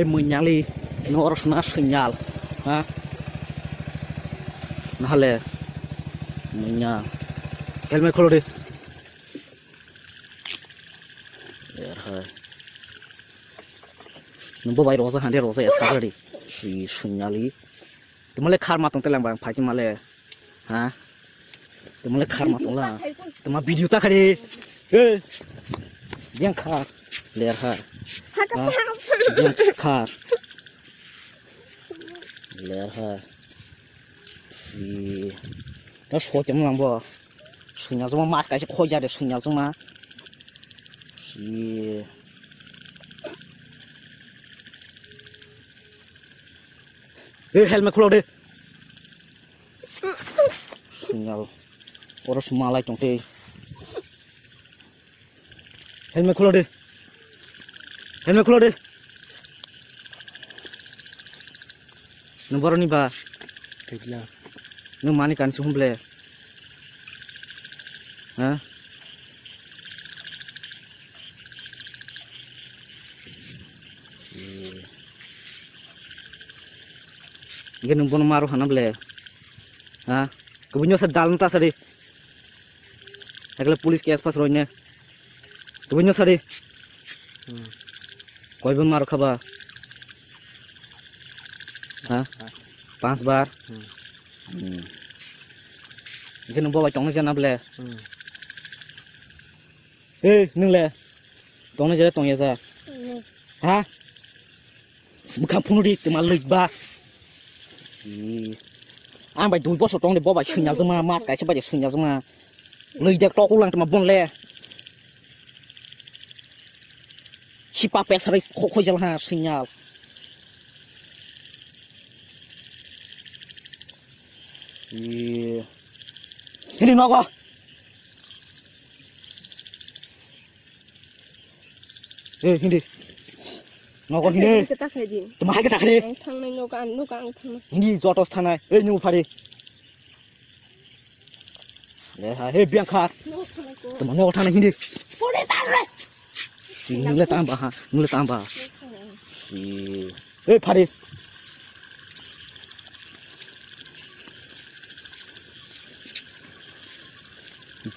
mình nhang đi nó nó signal ha nó là mình nhang helmet kholo đi nó bay rosa hande rosa esca đi signal đi tụi mình lấy khar mà tông tay làm bằng phải chứ mà lấy ha tụi mình lấy khar mà tông là tụi mình video ta khai đi bien khar lấy ha bien khar lấy ha nó số chấm làm bò sinh nhật giống mà cái sẽ khôi ra được sinh nhật giống mà helmet kholo đi sinh nhật orang semalai trong teh helmet kholo đi nomor ni ba nó mani kan sum ble ha cái nông dân maru hana ble ha kebunyo sa dalam ta sari ekle pulis ke aspas roine kebunyo sari koi bun maru khaba ha 5 bar cái nó bao trong nó chân áp lệ ê nương lệ trong nó chơi trong nhà ra hả một khám phun đi từ mà lịch ba anh phải đuổi bớt số trong để bỏ bài sinh nhật mà mát cái chứ bây giờ sinh nhật mà lịch đẹp to cũng lăng từ mà buồn lệ chỉ ba pet sari khôi giờ ha sinh nhật ini nó có hindi nó có hindi tụi mày cái tắc đi thằng này nó càng thằng hindi giọt thằng này nhưng phải đi để hai biang khát tụi mày nó thằng này hindi nung le tambah ha nung le tambah phải đi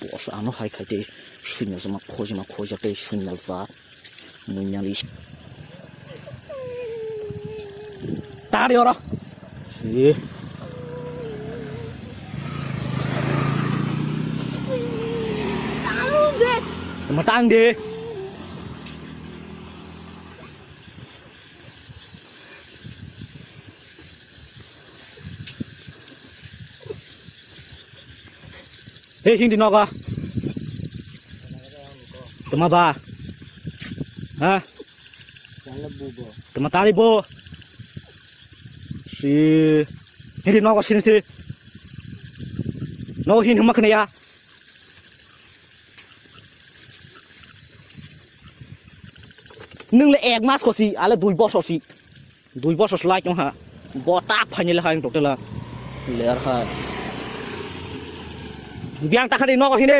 bỏ sao nó hay cái đấy sinh nhật mà khôi ra cái sinh nhật giá mình nhang đi ta đi rồi gì mà tăng đi hindi nó có tụi mà ba ha tụi mà ta đi bo si hindi nó có xin nó hindi mà cái này à nương lại egg mask có gì à là đuôi boss lại trong hả bo tap hay như là hai total là lẻ ha biang ta khai nó có hindi